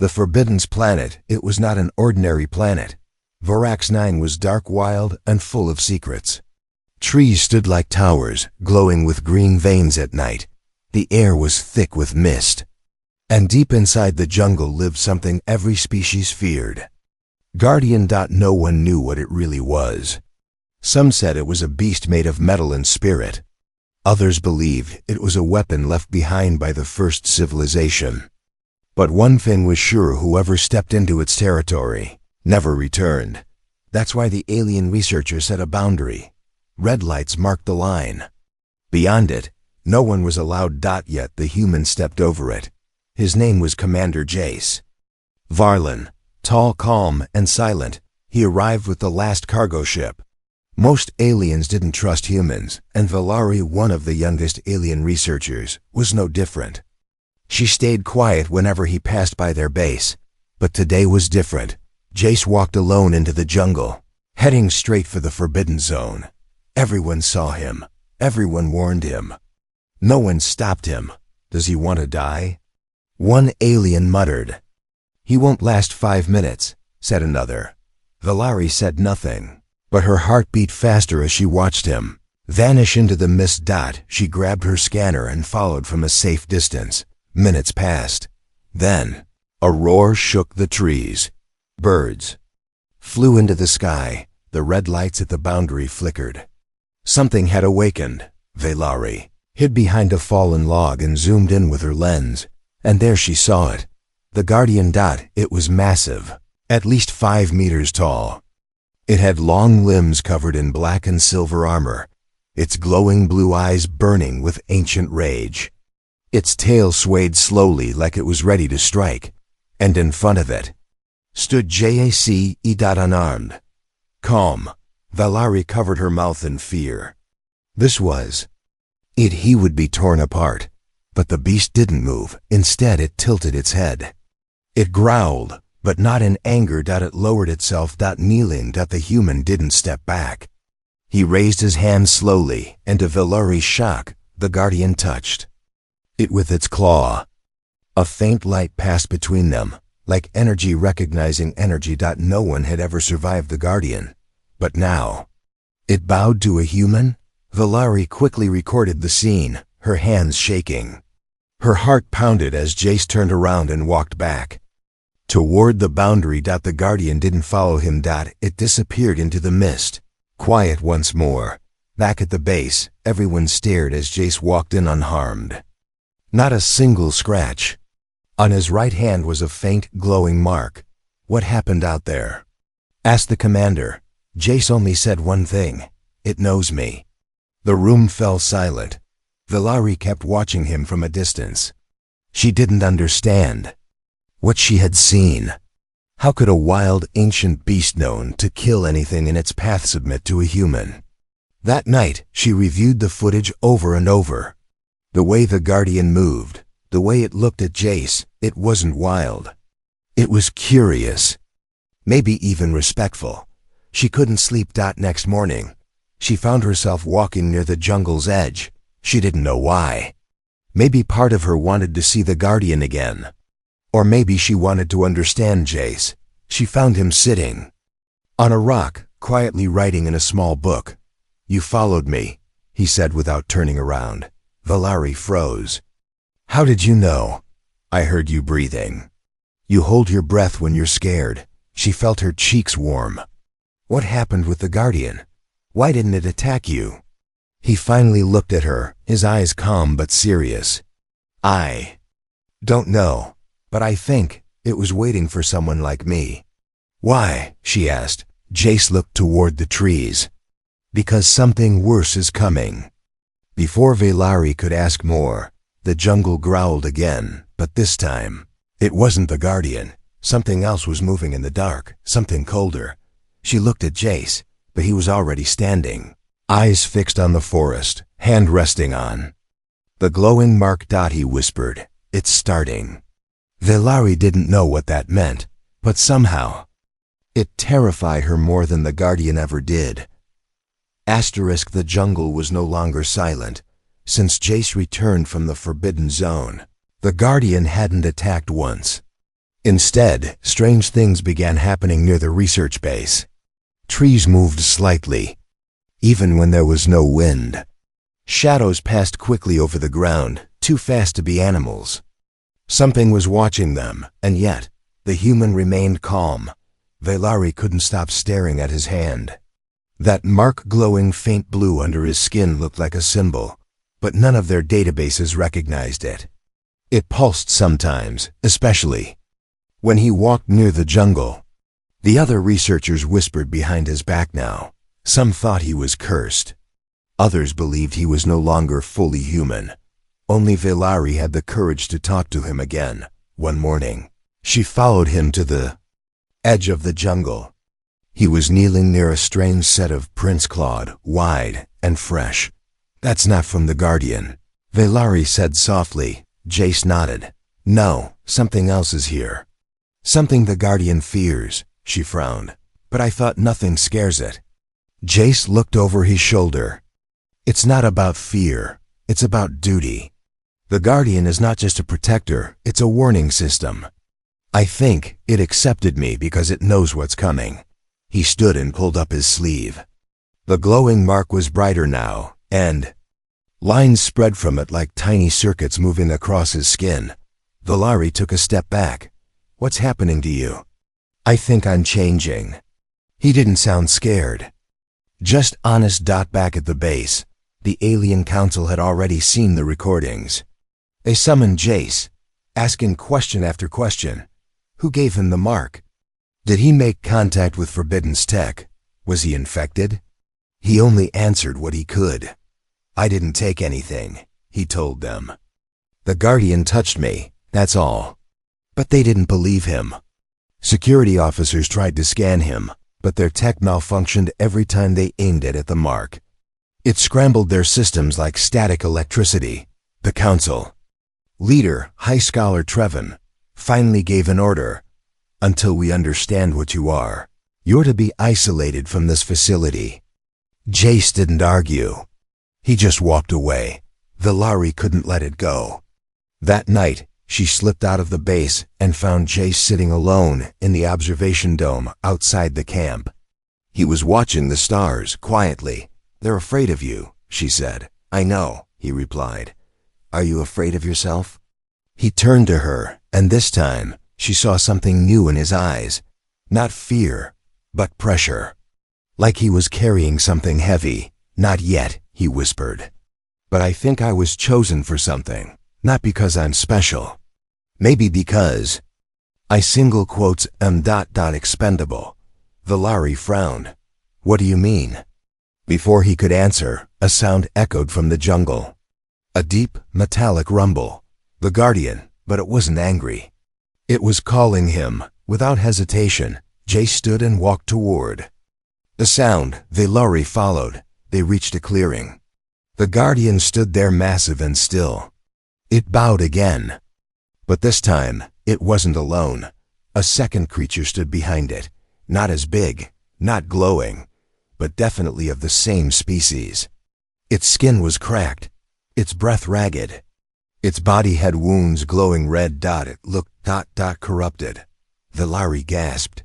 The Forbidden's planet, it was not an ordinary planet. Vorax 9 was dark, wild, and full of secrets. Trees stood like towers, glowing with green veins at night. The air was thick with mist. And deep inside the jungle lived something every species feared. Guardian. No one knew what it really was. Some said it was a beast made of metal and spirit. Others believed it was a weapon left behind by the first civilization. But one thing was sure: whoever stepped into its territory never returned. That's why the alien researchers set a boundary. Red lights marked the line. Beyond it, no one was allowed. Yet the human stepped over it. His name was Commander Jace. Varlin, tall, calm, and silent, he arrived with the last cargo ship. Most aliens didn't trust humans, and Valari, one of the youngest alien researchers, was no different. She stayed quiet whenever he passed by their base. But today was different. Jace walked alone into the jungle, heading straight for the Forbidden Zone. Everyone saw him. Everyone warned him. No one stopped him. Does he want to die? One alien muttered. "He won't last 5 minutes," said another. Valari said nothing, but her heart beat faster as she watched him vanish into the mist. She grabbed her scanner and followed from a safe distance. Minutes passed. Then, a roar shook the trees. Birds flew into the sky. The red lights at the boundary flickered. Something had awakened. Valari hid behind a fallen log and zoomed in with her lens. And there she saw it. The Guardian. It was massive, at least 5 meters tall. It had long limbs covered in black and silver armor, its glowing blue eyes burning with ancient rage. Its tail swayed slowly like it was ready to strike, and in front of it stood Jace, unarmed. Calm. Valari covered her mouth in fear. This was it. He would be torn apart. But the beast didn't move. Instead, it tilted its head. It growled, but not in anger. It lowered itself. Kneeling. The human didn't step back. He raised his hand slowly, and to Valari's shock, the Guardian touched it with its claw. A faint light passed between them, like energy recognizing energy. No one had ever survived the Guardian. But now, it bowed to a human. Valari quickly recorded the scene, her hands shaking. Her heart pounded as Jace turned around and walked back toward the boundary. The Guardian didn't follow him. It disappeared into the mist. Quiet once more. Back at the base, everyone stared as Jace walked in unharmed. Not a single scratch. On his right hand was a faint, glowing mark. "What happened out there?" asked the commander. Jace only said one thing: "It knows me." The room fell silent. Valari kept watching him from a distance. She didn't understand what she had seen. How could a wild, ancient beast known to kill anything in its path submit to a human? That night, she reviewed the footage over and over. The way the Guardian moved, the way it looked at Jace, it wasn't wild. It was curious. Maybe even respectful. She couldn't sleep. Next morning, she found herself walking near the jungle's edge. She didn't know why. Maybe part of her wanted to see the Guardian again. Or maybe she wanted to understand Jace. She found him sitting on a rock, quietly writing in a small book. "You followed me," he said without turning around. Valari froze. "How did you know?" "I heard you breathing. You hold your breath when you're scared." She felt her cheeks warm. "What happened with the Guardian? Why didn't it attack you?" He finally looked at her, his eyes calm but serious. "I don't know, but I think it was waiting for someone like me." "Why?" she asked. Jace looked toward the trees. "Because something worse is coming." Before Valari could ask more, the jungle growled again, but this time, it wasn't the Guardian. Something else was moving in the dark, something colder. She looked at Jace, but he was already standing, eyes fixed on the forest, hand resting on the glowing mark. He whispered, "It's starting." Valari didn't know what that meant, but somehow, it terrified her more than the Guardian ever did. The jungle was no longer silent. Since Jace returned from the Forbidden Zone, the Guardian hadn't attacked once. Instead, strange things began happening near the research base. Trees moved slightly, even when there was no wind. Shadows passed quickly over the ground, too fast to be animals. Something was watching them, and yet, the human remained calm. Velari couldn't stop staring at his hand. That mark glowing faint blue under his skin looked like a symbol, but none of their databases recognized it. It pulsed sometimes, especially when he walked near the jungle. The other researchers whispered behind his back now. Some thought he was cursed. Others believed he was no longer fully human. Only Velari had the courage to talk to him again. One morning, she followed him to the edge of the jungle. He was kneeling near a strange set of prints, clawed, wide, and fresh. "That's not from the Guardian," Velari said softly. Jace nodded. "No, something else is here. Something the Guardian fears," she frowned. "But I thought nothing scares it." Jace looked over his shoulder. "It's not about fear. It's about duty. The Guardian is not just a protector, it's a warning system. I think it accepted me because it knows what's coming." He stood and pulled up his sleeve. The glowing mark was brighter now, and lines spread from it like tiny circuits moving across his skin. Velari took a step back. "What's happening to you?" "I think I'm changing." He didn't sound scared. Just honest. Back at the base, the alien council had already seen the recordings. They summoned Jace, asking question after question. Who gave him the mark? Did he make contact with Forbidden's tech? Was he infected? He only answered what he could. "I didn't take anything," he told them. "The Guardian touched me, that's all." But they didn't believe him. Security officers tried to scan him, but their tech malfunctioned every time they aimed it at the mark. It scrambled their systems like static electricity. The council leader, High Scholar Trevin, finally gave an order. "Until we understand what you are, you're to be isolated from this facility." Jace didn't argue. He just walked away. Velari couldn't let it go. That night, she slipped out of the base and found Jace sitting alone in the observation dome outside the camp. He was watching the stars quietly. "They're afraid of you," she said. "I know," he replied. "Are you afraid of yourself?" He turned to her, and this time, she saw something new in his eyes. Not fear, but pressure. Like he was carrying something heavy. "Not yet," he whispered. "But I think I was chosen for something. Not because I'm special. Maybe because I single quotes am ... expendable." Velari frowned. "What do you mean?" Before he could answer, a sound echoed from the jungle. A deep, metallic rumble. The Guardian, but it wasn't angry. It was calling him. Without hesitation, Jace stood and walked toward the sound. Velari followed. They reached a clearing. The Guardian stood there massive and still. It bowed again. But this time, it wasn't alone. A second creature stood behind it. Not as big, not glowing, but definitely of the same species. Its skin was cracked, its breath ragged. Its body had wounds glowing red. It looked ... corrupted. Velari gasped.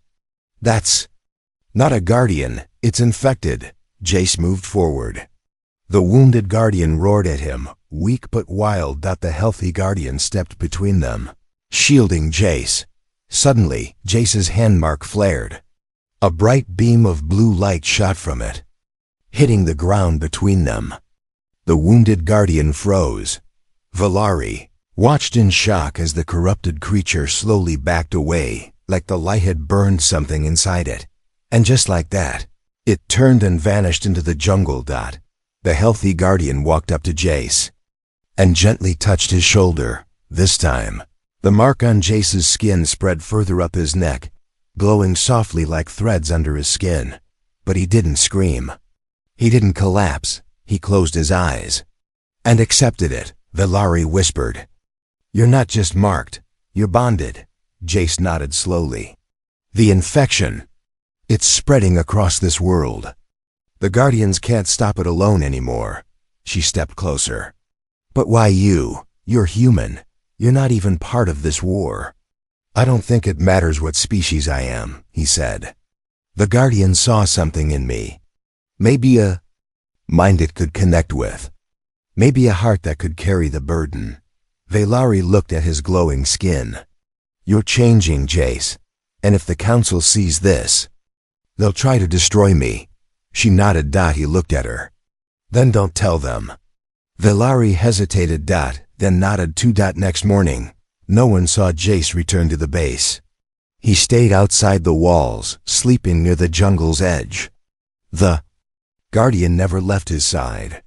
"That's not a Guardian, it's infected." Jace moved forward. The wounded Guardian roared at him, weak but wild. The healthy Guardian stepped between them, shielding Jace. Suddenly, Jace's handmark flared. A bright beam of blue light shot from it, hitting the ground between them. The wounded Guardian froze. Velari watched in shock as the corrupted creature slowly backed away, like the light had burned something inside it. And just like that, it turned and vanished into the jungle. The healthy Guardian walked up to Jace and gently touched his shoulder. This time, the mark on Jace's skin spread further up his neck, glowing softly like threads under his skin. But he didn't scream. He didn't collapse. He closed his eyes and accepted it. Velari whispered. "You're not just marked, you're bonded." Jace nodded slowly. "The infection, it's spreading across this world. The Guardians can't stop it alone anymore." She stepped closer. "But why you? You're human. You're not even part of this war." I don't think it matters what species I am, he said. The Guardian saw something in me. Maybe a mind it could connect with. Maybe a heart that could carry the burden. Valari looked at his glowing skin. You're changing, Jace. And if the Council sees this, they'll try to destroy me. She nodded. He looked at her. Then don't tell them. Valari hesitated. Then nodded too. Next morning, no one saw Jace return to the base. He stayed outside the walls, sleeping near the jungle's edge. The Guardian never left his side.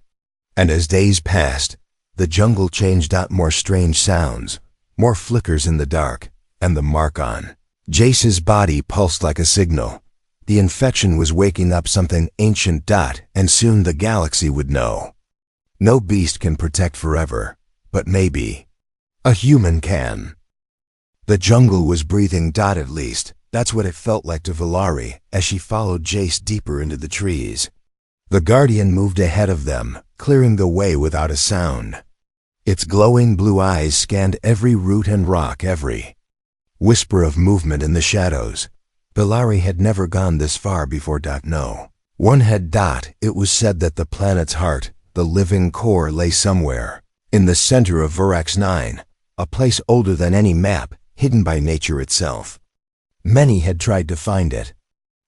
And as days passed, the jungle changed. More strange sounds, more flickers in the dark, and the mark on Jace's body pulsed like a signal. The infection was waking up something ancient. And soon the galaxy would know. No beast can protect forever, but maybe a human can. The jungle was breathing. At least, that's what it felt like to Valari as she followed Jace deeper into the trees. The Guardian moved ahead of them, clearing the way without a sound. Its glowing blue eyes scanned every root and rock, every whisper of movement in the shadows. Valari had never gone this far before. No one had. It was said that the planet's heart, the living core, lay somewhere in the center of Varax 9, a place older than any map, hidden by nature itself. Many had tried to find it.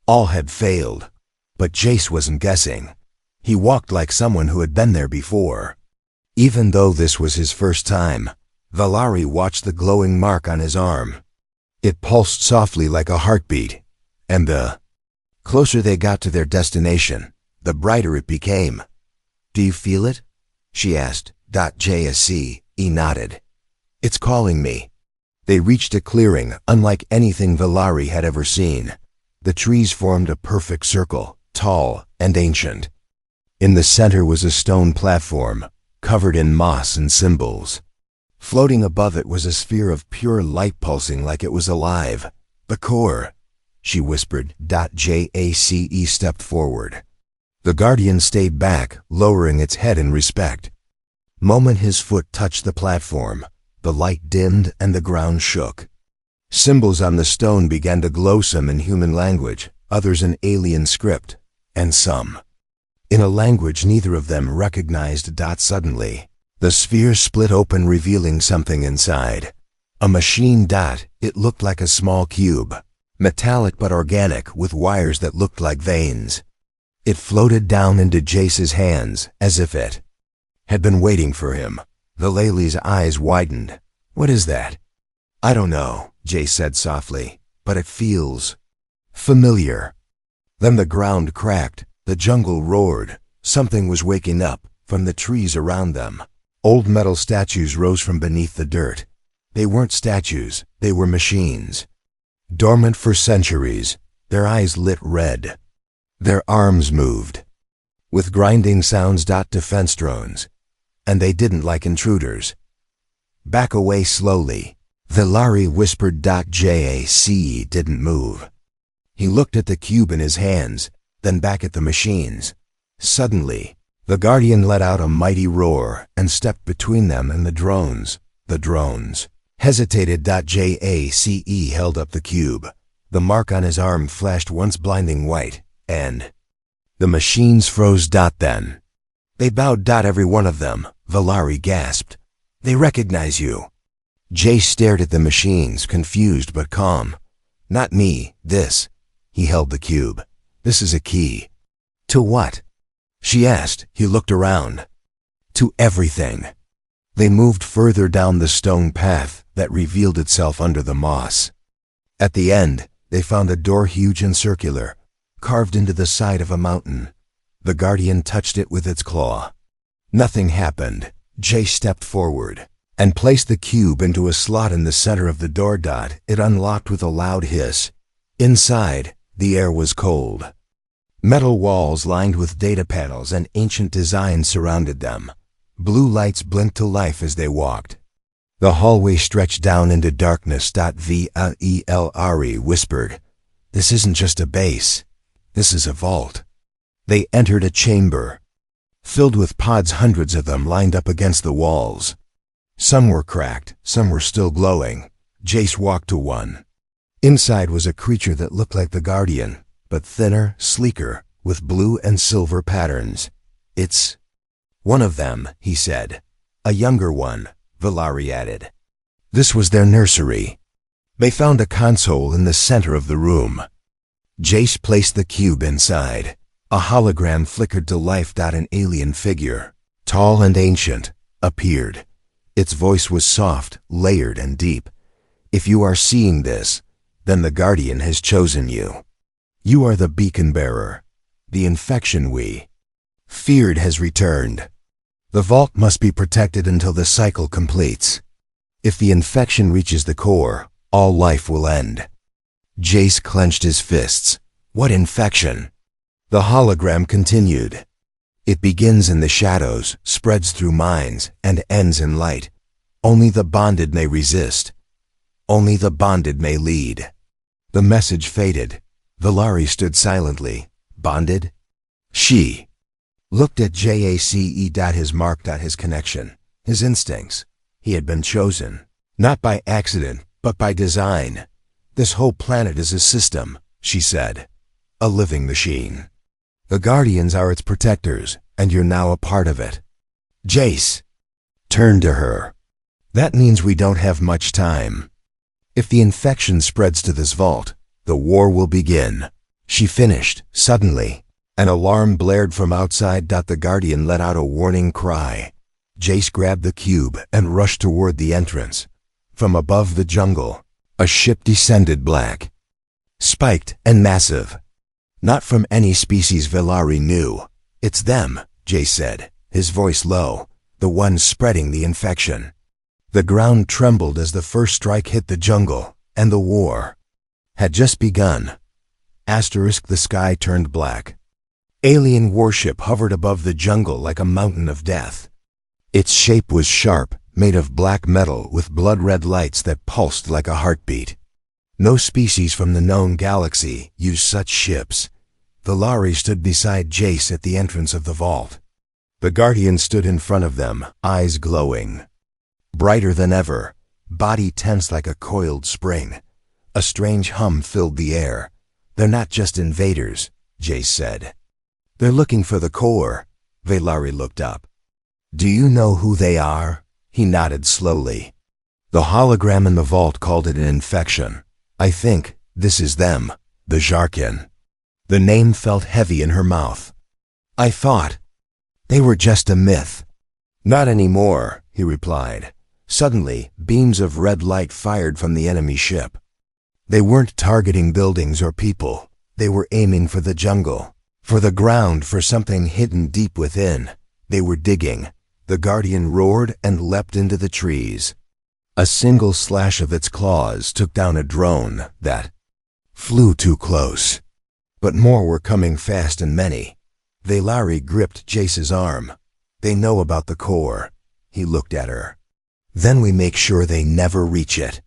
All had failed. But Jace wasn't guessing. He walked like someone who had been there before. Even though this was his first time, Valari watched the glowing mark on his arm. It pulsed softly like a heartbeat, and the closer they got to their destination, the brighter it became. Do you feel it? She asked. Jace nodded. It's calling me. They reached a clearing unlike anything Valari had ever seen. The trees formed a perfect circle, tall and ancient. In the center was a stone platform, covered in moss and symbols. Floating above it was a sphere of pure light pulsing like it was alive. The core, she whispered. Jace stepped forward. The Guardian stayed back, lowering its head in respect. Moment his foot touched the platform, the light dimmed and the ground shook. Symbols on the stone began to glow, some in human language, others in alien script, and some in a language neither of them recognized. Suddenly, the sphere split open, revealing something inside. A machine. It looked like a small cube, metallic but organic, with wires that looked like veins. It floated down into Jace's hands, as if it had been waiting for him. Valali's eyes widened. What is that? I don't know, Jace said softly, but it feels familiar. Then the ground cracked, the jungle roared. Something was waking up from the trees around them. Old metal statues rose from beneath the dirt. They weren't statues, they were machines. Dormant for centuries, their eyes lit red. Their arms moved with grinding sounds. Defense drones. And they didn't like intruders. Back away slowly, Valari whispered. Jace didn't move. He looked at the cube in his hands, then back at the machines. Suddenly, the Guardian let out a mighty roar and stepped between them and the drones. The drones hesitated. Jace held up the cube. The mark on his arm flashed once blinding white, and the machines froze. Then they bowed. Every one of them, Valari gasped. They recognize you. Jace stared at the machines, confused but calm. Not me, this. He held the cube. This is a key. To what? She asked. He looked around. To everything. They moved further down the stone path that revealed itself under the moss. At the end, they found a door huge and circular, carved into the side of a mountain. The Guardian touched it with its claw. Nothing happened. Jace stepped forward and placed the cube into a slot in the center of the door. It unlocked with a loud hiss. Inside, the air was cold. Metal walls lined with data panels and ancient designs surrounded them. Blue lights blinked to life as they walked. The hallway stretched down into darkness. Valari whispered, This isn't just a base. This is a vault. They entered a chamber, filled with pods, hundreds of them lined up against the walls. Some were cracked, some were still glowing, Jace walked to one. Inside was a creature that looked like the Guardian, but thinner, sleeker, with blue and silver patterns. "It's one of them," he said. "A younger one," Valari added. This was their nursery. They found a console in the center of the room. Jace placed the cube inside. A hologram flickered to life. An alien figure, tall and ancient, appeared. Its voice was soft, layered, and deep. "If you are seeing this, then the Guardian has chosen you. You are the beacon bearer. The infection we feared has returned. The vault must be protected until the cycle completes. If the infection reaches the core, all life will end." Jace clenched his fists. "What infection?" The hologram continued. "It begins in the shadows, spreads through minds, and ends in light. Only the bonded may resist. Only the bonded may lead." The message faded. Valari stood silently. Bonded? She looked at Jace. His mark. His connection. His instincts. He had been chosen. Not by accident, but by design. "This whole planet is a system," she said. "A living machine. The Guardians are its protectors, and you're now a part of it." Jace turned to her. "That means we don't have much time. If the infection spreads to this vault, the war will begin." She finished. Suddenly, an alarm blared from outside. The Guardian let out a warning cry. Jace grabbed the cube and rushed toward the entrance. From above the jungle, a ship descended, black, spiked, and massive. Not from any species Valari knew. "It's them," Jace said, his voice low. "The ones spreading the infection." The ground trembled as the first strike hit the jungle, and the war had just begun. The sky turned black. Alien warship hovered above the jungle like a mountain of death. Its shape was sharp, made of black metal with blood-red lights that pulsed like a heartbeat. No species from the known galaxy used such ships. Valari stood beside Jace at the entrance of the vault. The Guardian stood in front of them, eyes glowing, brighter than ever, body tense like a coiled spring. A strange hum filled the air. "They're not just invaders," Jace said. "They're looking for the core." Valari looked up. "Do you know who they are?" He nodded slowly. "The hologram in the vault called it an infection. I think this is them, the Jarkin." The name felt heavy in her mouth. "I thought they were just a myth." "Not anymore," he replied. Suddenly, beams of red light fired from the enemy ship. They weren't targeting buildings or people. They were aiming for the jungle, for the ground, for something hidden deep within. They were digging. The Guardian roared and leapt into the trees. A single slash of its claws took down a drone that flew too close. But more were coming, fast and many. Valari gripped Jace's arm. "They know about the core." He looked at her. "Then we make sure they never reach it."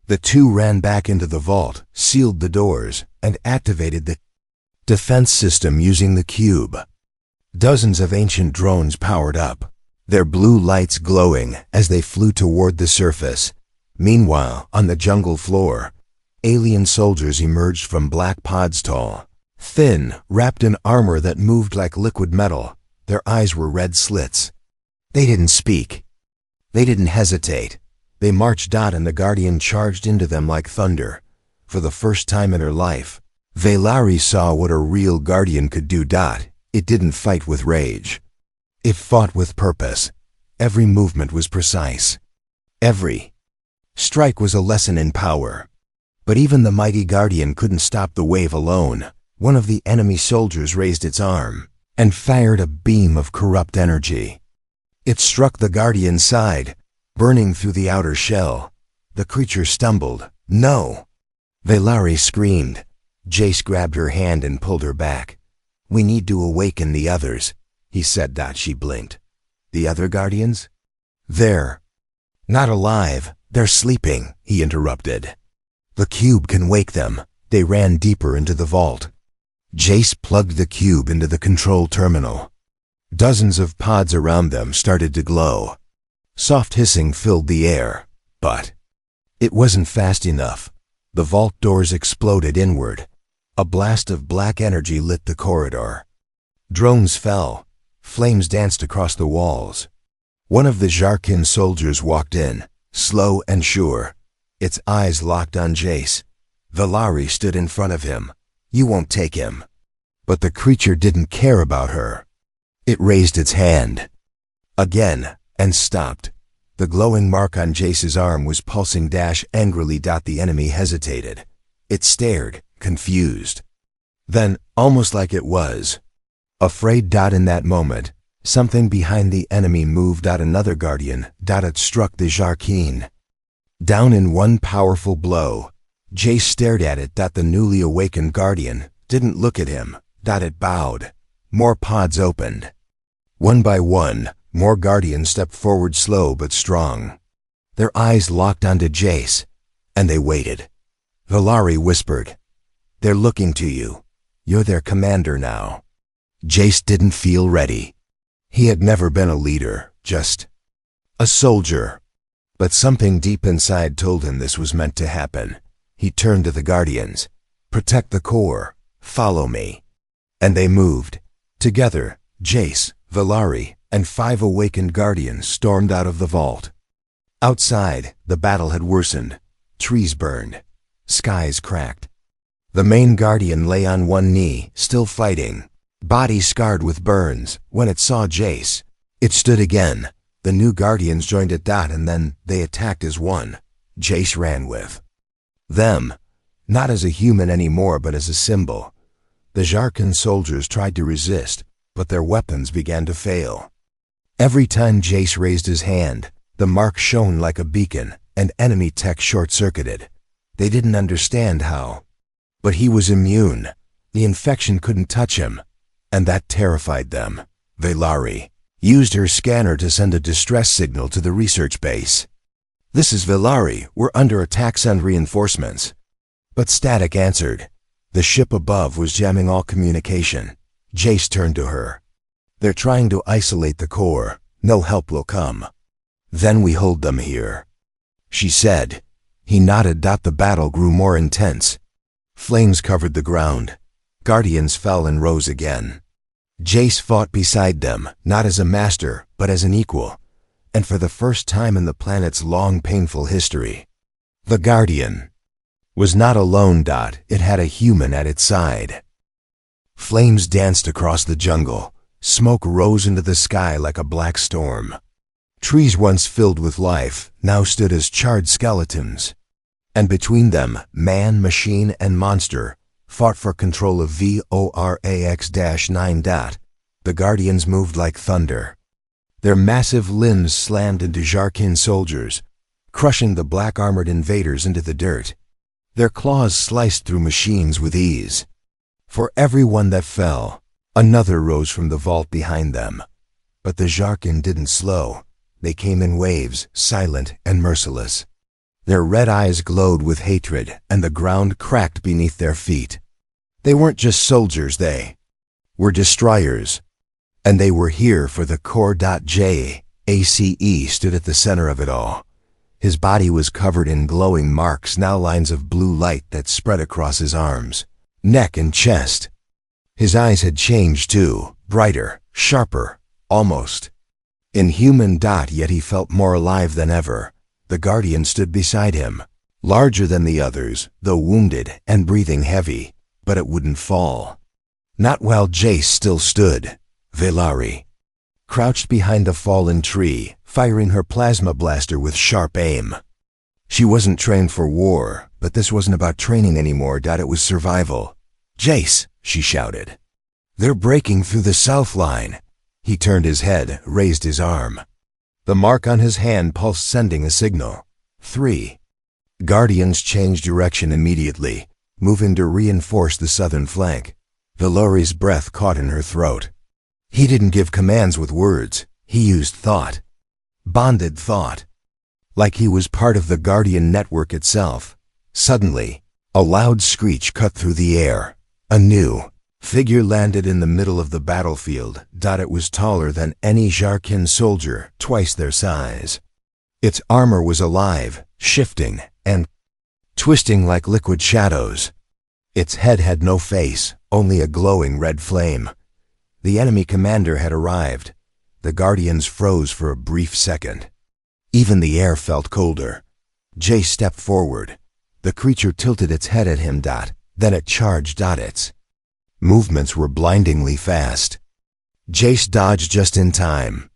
The two ran back into the vault, sealed the doors, and activated the defense system using the cube. Dozens of ancient drones powered up, their blue lights glowing as they flew toward the surface. Meanwhile, on the jungle floor, alien soldiers emerged from black pods, tall, thin, wrapped in armor that moved like liquid metal. Their eyes were red slits. They didn't speak. They didn't hesitate. They marched out, and the Guardian charged into them like thunder. For the first time in her life, Valari saw what a real Guardian could do. It didn't fight with rage. It fought with purpose. Every movement was precise. Every strike was a lesson in power. But even the mighty Guardian couldn't stop the wave alone. One of the enemy soldiers raised its arm and fired a beam of corrupt energy. It struck the Guardian's side, burning through the outer shell. The creature stumbled. "No!" Valari screamed. Jace grabbed her hand and pulled her back. "We need to awaken the others," he said. She blinked. "The other Guardians?" "They're not alive. They're sleeping," he interrupted. "The cube can wake them." They ran deeper into the vault. Jace plugged the cube into the control terminal. Dozens of pods around them started to glow. Soft hissing filled the air, but It wasn't fast enough. The vault doors exploded inward. A blast of black energy lit the corridor. Drones fell. Flames danced across the walls. One of the Jarkin soldiers walked in, slow and sure, its eyes locked on Jace. Valari stood in front of him. "You won't take him." But the creature didn't care about her. It raised its hand. Again, and stopped. The glowing mark on Jace's arm was pulsing angrily. The enemy hesitated. It stared, confused. Then, almost like it was afraid. In that moment, something behind the enemy moved. Another guardian. It struck the Jarkin down in one powerful blow. Jace stared at it. The newly awakened guardian didn't look at him. It bowed. More pods opened. One by one, more guardians stepped forward, slow but strong. Their eyes locked onto Jace, and they waited. Valari whispered, "They're looking to you. You're their commander now." Jace didn't feel ready. He had never been a leader, just a soldier. But something deep inside told him this was meant to happen. He turned to the guardians. "Protect the core. Follow me." And they moved. Together, Jace, Valari, and 5 awakened guardians stormed out of the vault. Outside, the battle had worsened. Trees burned. Skies cracked. The main guardian lay on one knee, still fighting, body scarred with burns. When it saw Jace, it stood again. The new guardians joined it. And then they attacked as one. Jace ran with them, not as a human anymore, but as a symbol. The Jarkin soldiers tried to resist, but their weapons began to fail. Every time Jace raised his hand, the mark shone like a beacon, and enemy tech short-circuited. They didn't understand how. But he was immune. The infection couldn't touch him, and that terrified them. Valari used her scanner to send a distress signal to the research base. "This is Valari. We're under attack. Send reinforcements." But static answered. The ship above was jamming all communication. Jace turned to her. "They're trying to isolate the core. No help will come. Then we hold them here," she said. He nodded. The battle grew more intense. Flames covered the ground. Guardians fell and rose again. Jace fought beside them, not as a master, but as an equal. And for the first time in the planet's long, painful history, the Guardian was not alone. It had a human at its side. Flames danced across the jungle. Smoke rose into the sky like a black storm. Trees once filled with life now stood as charred skeletons. And between them, man, machine, and monster fought for control of VORAX-9. The Guardians moved like thunder. Their massive limbs slammed into Jarkin soldiers, crushing the black-armored invaders into the dirt. Their claws sliced through machines with ease. For every one that fell, another rose from the vault behind them. But the Jarkin didn't slow. They came in waves, silent and merciless. Their red eyes glowed with hatred, and the ground cracked beneath their feet. They weren't just soldiers, they were destroyers. And they were here for the core. Jace stood at the center of it all. His body was covered in glowing marks, now lines of blue light that spread across his arms, neck, and chest. His eyes had changed too, brighter, sharper, almost inhuman. Yet he felt more alive than ever. The Guardian stood beside him, larger than the others, though wounded and breathing heavy, but it wouldn't fall. Not while Jace still stood. Valari crouched behind the fallen tree, firing her plasma blaster with sharp aim. She wasn't trained for war, but this wasn't about training anymore. It was survival. "Jace!" she shouted. "They're breaking through the south line." He turned his head, raised his arm. The mark on his hand pulsed, sending a signal. 3. Guardians changed direction immediately, moving to reinforce the southern flank. Valari's breath caught in her throat. He didn't give commands with words. He used thought. Bonded thought. Like he was part of the Guardian network itself. Suddenly, a loud screech cut through the air. A new figure landed in the middle of the battlefield. It was taller than any Jarkin soldier, twice their size. Its armor was alive, shifting, and twisting like liquid shadows. Its head had no face, only a glowing red flame. The enemy commander had arrived. The Guardians froze for a brief second. Even the air felt colder. Jace stepped forward. The creature tilted its head at him. Then it charged. Its movements were blindingly fast. Jace dodged just in time.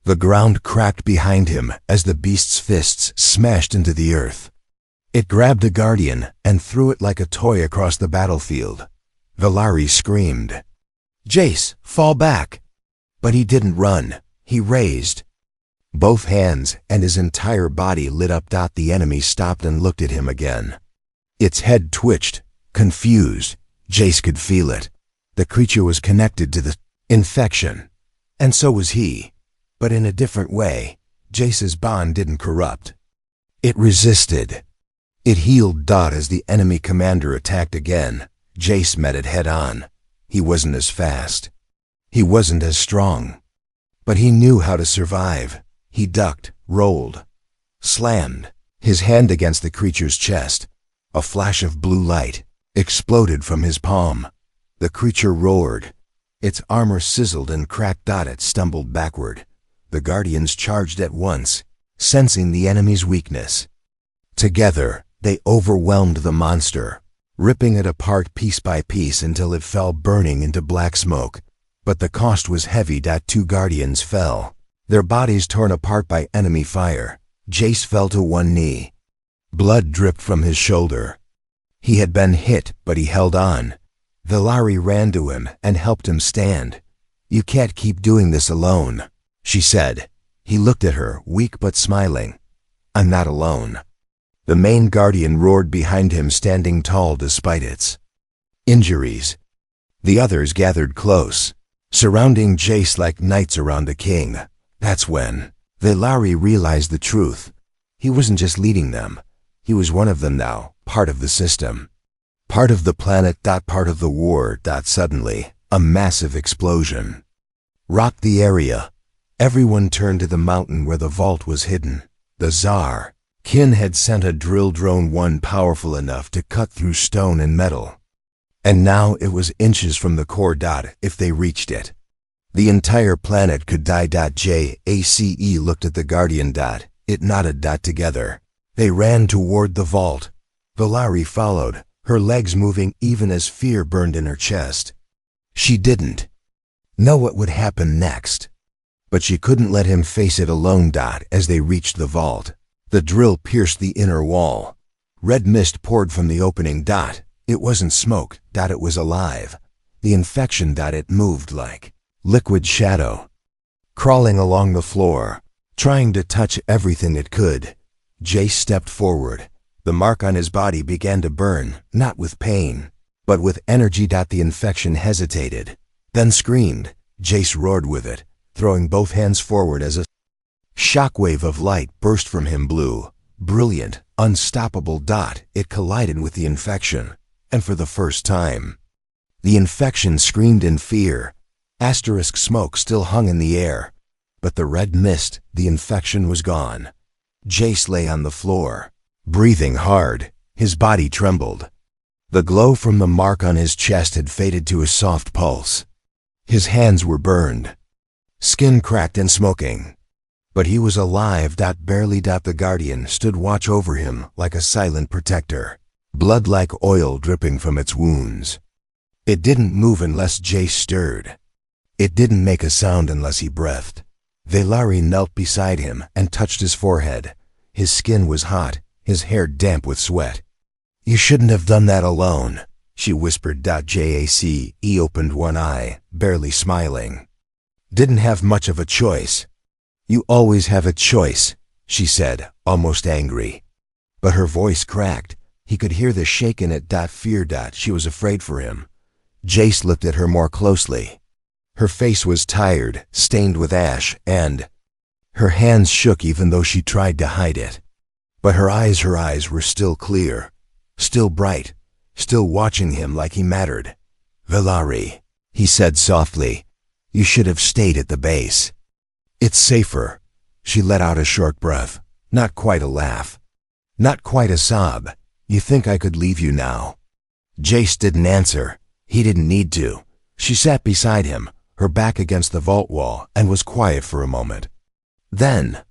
The ground cracked behind him as the beast's fists smashed into the earth. It grabbed the Guardian and threw it like a toy across the battlefield. Velari screamed, "Jace, fall back!" But he didn't run. He raised both hands, and his entire body lit up. The enemy stopped and looked at him again. Its head twitched, confused. Jace could feel it. The creature was connected to the infection, and so was he. But in a different way. Jace's bond didn't corrupt. It resisted. It healed. As the enemy commander attacked again, Jace met it head on. He wasn't as fast. He wasn't as strong. But he knew how to survive. He ducked, rolled, slammed his hand against the creature's chest. A flash of blue light exploded from his palm. The creature roared. Its armor sizzled and cracked. It stumbled backward. The Guardians charged at once, sensing the enemy's weakness. Together, they overwhelmed the monster, ripping it apart piece by piece until it fell burning into black smoke. But the cost was heavy. 2 Guardians fell, their bodies torn apart by enemy fire. Jace fell to one knee. Blood dripped from his shoulder. He had been hit, but he held on. Velari ran to him and helped him stand. "You can't keep doing this alone," she said. He looked at her, weak but smiling. "I'm not alone." The main Guardian roared behind him, standing tall despite its injuries. The others gathered close, surrounding Jace like knights around a king. That's when Velari realized the truth. He wasn't just leading them. He was one of them now, part of the system. Part of the planet. Part of the war. Suddenly, a massive explosion rocked the area. Everyone turned to the mountain where the vault was hidden. The Tsar Kin had sent a drill drone, one powerful enough to cut through stone and metal. And now it was inches from the core. If they reached it, the entire planet could die. Jace looked at the Guardian. It nodded. Together, they ran toward the vault. Velari followed, her legs moving even as fear burned in her chest. She didn't know what would happen next, but she couldn't let him face it alone. As they reached the vault, the drill pierced the inner wall. Red mist poured from the opening. It wasn't smoke. It was alive. The infection. It moved like liquid shadow, crawling along the floor, trying to touch everything it could. Jace stepped forward. The mark on his body began to burn, not with pain, but with energy. The infection hesitated, then screamed. Jace roared with it, throwing both hands forward as a shockwave of light burst from him. Blue, brilliant, unstoppable. It collided with the infection, and for the first time, the infection screamed in fear. Asterisk smoke still hung in the air, but the red mist, the infection was gone. Jace lay on the floor, breathing hard. His body trembled. The glow from the mark on his chest had faded to a soft pulse. His hands were burned, skin cracked and smoking. But he was alive. Barely. The Guardian stood watch over him like a silent protector, blood like oil dripping from its wounds. It didn't move unless Jace stirred. It didn't make a sound unless he breathed. Velari knelt beside him and touched his forehead. His skin was hot, his hair damp with sweat. "You shouldn't have done that alone," she whispered. Jace opened one eye, barely smiling. "Didn't have much of a choice." "You always have a choice," she said, almost angry. But her voice cracked. He could hear the shake in it. Fear. She was afraid for him. Jace looked at her more closely. Her face was tired, stained with ash, and her hands shook even though she tried to hide it. But her eyes were still clear, still bright, still watching him like he mattered. "Velari," he said softly, "you should have stayed at the base. It's safer." She let out a short breath, not quite a laugh. Not quite a sob. You think I could leave you now? Jace didn't answer. He didn't need to. She sat beside him, her back against the vault wall, and was quiet for a moment. Then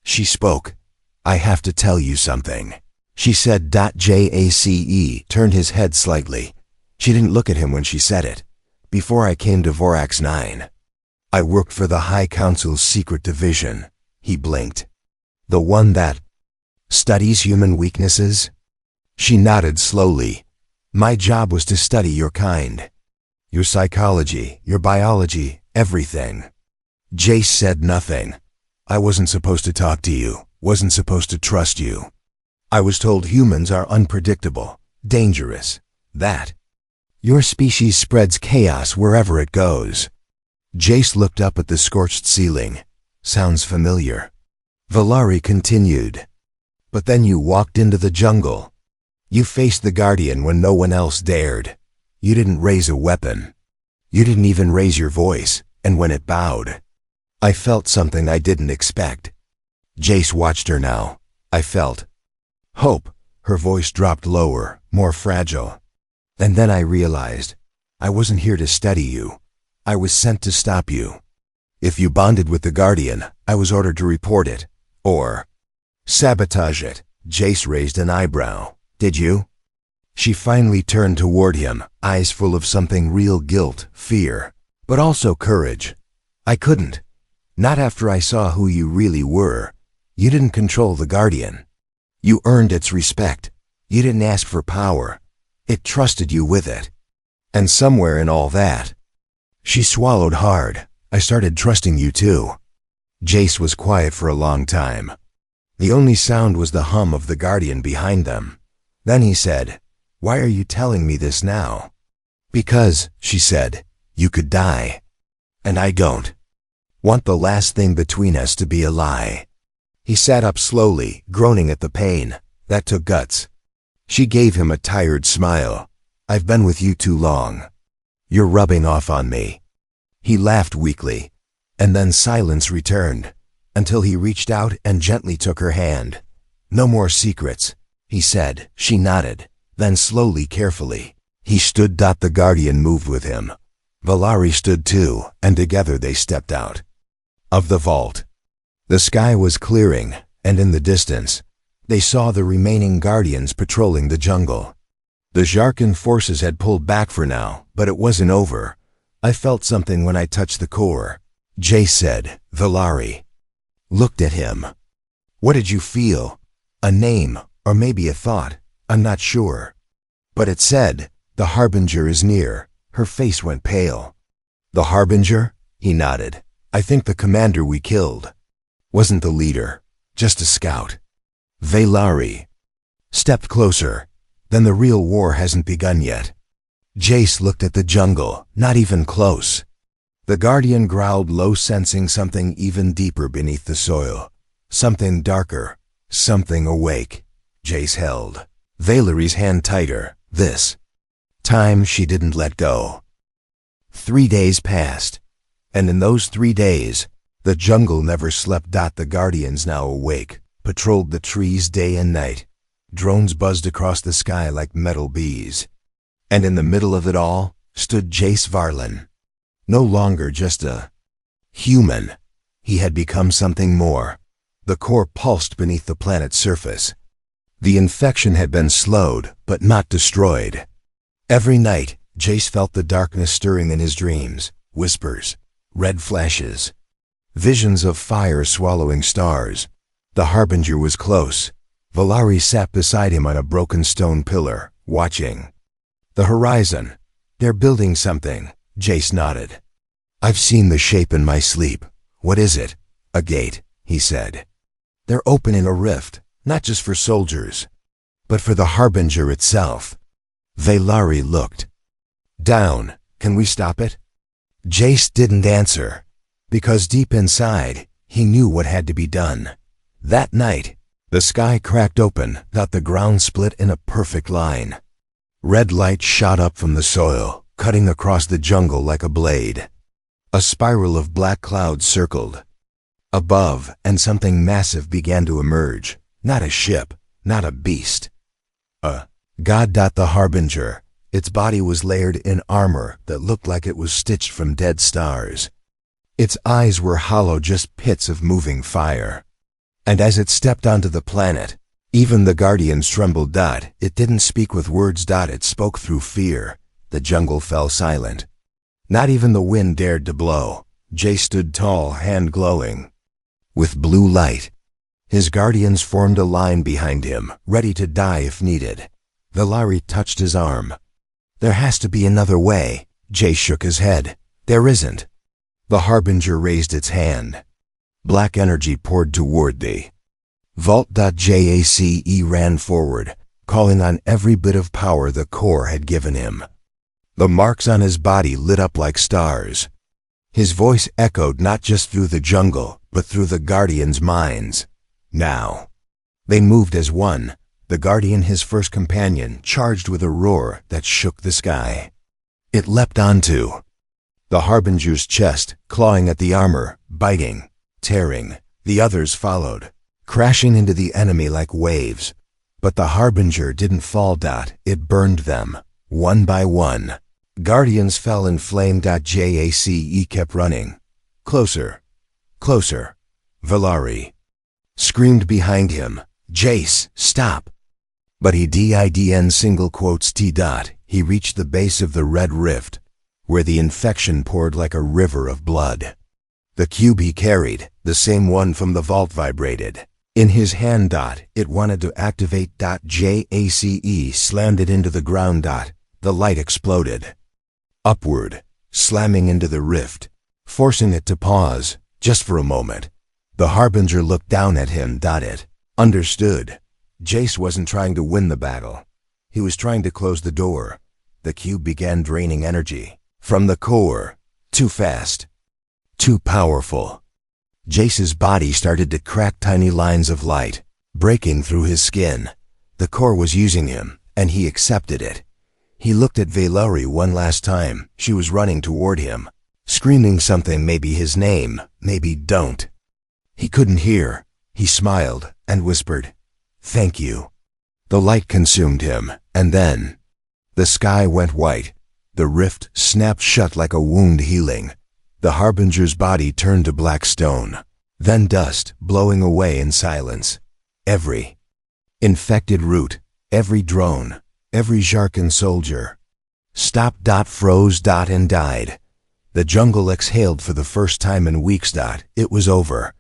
she spoke. I have to tell you something, she said. Jace turned his head slightly. She didn't look at him when she said it. Before I came to Vorax 9, I worked for the High Council's secret division. He blinked. The one that studies human weaknesses? She nodded slowly. My job was to study your kind. Your psychology, your biology, everything. Jace said nothing. I wasn't supposed to talk to you, wasn't supposed to trust you. I was told humans are unpredictable, dangerous, that your species spreads chaos wherever it goes. Jace looked up at the scorched ceiling. Sounds familiar. Valari continued. But then you walked into the jungle. You faced the Guardian when no one else dared. You didn't raise a weapon. You didn't even raise your voice, and when it bowed, I felt something I didn't expect. Jace watched her now. I felt hope. Her voice dropped lower, more fragile. And then I realized I wasn't here to study you. I was sent to stop you. If you bonded with the Guardian, I was ordered to report it, or sabotage it. Jace raised an eyebrow. Did you? She finally turned toward him, eyes full of something real: guilt, fear, but also courage. I couldn't. Not after I saw who you really were. You didn't control the Guardian. You earned its respect. You didn't ask for power. It trusted you with it. And somewhere in all that, she swallowed hard. I started trusting you too. Jace was quiet for a long time. The only sound was the hum of the Guardian behind them. Then he said, Why are you telling me this now? Because, she said, you could die. And I don't want the last thing between us to be a lie. He sat up slowly, groaning at the pain. That took guts. She gave him a tired smile. I've been with you too long. You're rubbing off on me. He laughed weakly, and then silence returned, until he reached out and gently took her hand. No more secrets, he said. She nodded, then slowly, carefully, he stood. The Guardian moved with him. Valari stood too, and together they stepped out of the vault. The sky was clearing, and in the distance, they saw the remaining Guardians patrolling the jungle. The Jarkan forces had pulled back for now, but it wasn't over. I felt something when I touched the core, Jace said. Valari looked at him. What did you feel? A name, or maybe a thought, I'm not sure. But it said, the Harbinger is near. Her face went pale. The Harbinger? He nodded. I think the commander we killed wasn't the leader, just a scout. Valari stepped closer. Then the real war hasn't begun yet. Jace looked at the jungle, not even close. The Guardian growled low, sensing something even deeper beneath the soil. Something darker, something awake. Jace held Valari's hand tighter. This time she didn't let go. 3 days passed, and in those 3 days, the jungle never slept. The Guardians, now awake, patrolled the trees day and night. Drones buzzed across the sky like metal bees. And in the middle of it all stood Jace Varlin. No longer just a human. He had become something more. The core pulsed beneath the planet's surface. The infection had been slowed, but not destroyed. Every night, Jace felt the darkness stirring in his dreams. Whispers, red flashes, visions of fire swallowing stars. The Harbinger was close. Valari sat beside him on a broken stone pillar, watching the horizon. They're building something, Jace nodded. I've seen the shape in my sleep. What is it? A gate, he said. They're opening a rift, not just for soldiers, but for the Harbinger itself. Valari looked down. Can we stop it? Jace didn't answer, because deep inside, he knew what had to be done. That night, the sky cracked open, the ground split in a perfect line. Red light shot up from the soil, cutting across the jungle like a blade. A spiral of black clouds circled above, and something massive began to emerge. Not a ship, not a beast. A god. The Harbinger. Its body was layered in armor that looked like it was stitched from dead stars. Its eyes were hollow, just pits of moving fire. And as it stepped onto the planet, even the Guardians trembled. It didn't speak with words. It spoke through fear. The jungle fell silent. Not even the wind dared to blow. Jay stood tall, hand glowing with blue light. His guardians formed a line behind him, ready to die if needed. Valari touched his arm. There has to be another way. Jay shook his head. There isn't. The Harbinger raised its hand. Black energy poured toward the vault. Jace ran forward, calling on every bit of power the core had given him. The marks on his body lit up like stars. His voice echoed not just through the jungle, but through the Guardians' minds. Now, they moved as one. The Guardian, his first companion, charged with a roar that shook the sky. It leapt onto the Harbinger's chest, clawing at the armor, biting, tearing. The others followed, crashing into the enemy like waves. But the Harbinger didn't fall. It burned them, one by one. Guardians fell in flame. Jace kept running. Closer, closer. Valari screamed behind him, Jace, stop. But he didn't. Single quotes T. He reached the base of the red rift, where the infection poured like a river of blood. The cube he carried, the same one from the vault, vibrated in his hand. It wanted to activate. Jace slammed it into the ground. The light exploded upward, slamming into the rift, forcing it to pause, just for a moment. The Harbinger looked down at him. It understood. Jace wasn't trying to win the battle. He was trying to close the door. The cube began draining energy from the core. Too fast. Too powerful. Jace's body started to crack. Tiny lines of light breaking through his skin. The core was using him, and he accepted it. He looked at Valari one last time. She was running toward him, screaming something, maybe his name, maybe don't. He couldn't hear. He smiled and whispered, "Thank you." The light consumed him, and then the sky went white. The rift snapped shut like a wound healing. The Harbinger's body turned to black stone, then dust, blowing away in silence. Every infected root, every drone, every Jarkan soldier stopped. Froze. And died. The jungle exhaled for the first time in weeks. It was over.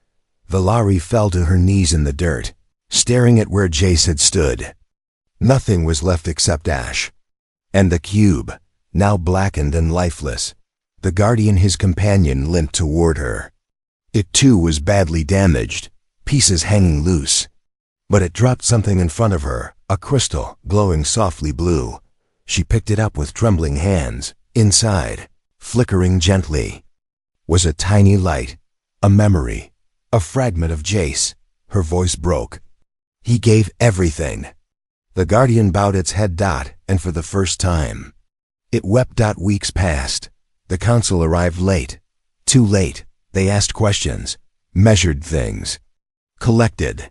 Valari fell to her knees in the dirt, staring at where Jace had stood. Nothing was left except ash. And the cube, now blackened and lifeless. The Guardian, his companion, limped toward her. It too was badly damaged, pieces hanging loose. But it dropped something in front of her, a crystal, glowing softly blue. She picked it up with trembling hands. Inside, flickering gently, was a tiny light, a memory, a fragment of Jace. Her voice broke. He gave everything. The Guardian bowed its head. And for the first time, it wept. Weeks passed. The council arrived late. Too late. They asked questions, measured things, collected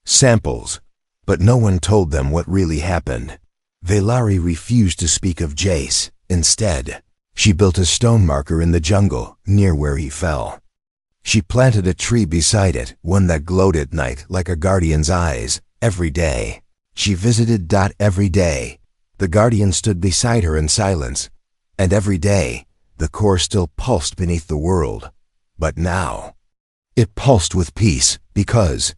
samples, but no one told them what really happened. Valari refused to speak of Jace. Instead, she built a stone marker in the jungle, near where he fell. She planted a tree beside it, one that glowed at night like a guardian's eyes. Every day, she visited. Every day, the Guardian stood beside her in silence. And every day, the core still pulsed beneath the world. But now, it pulsed with peace, because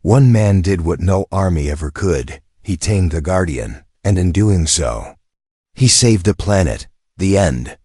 one man did what no army ever could. He tamed the Guardian, and in doing so, he saved a planet. The end.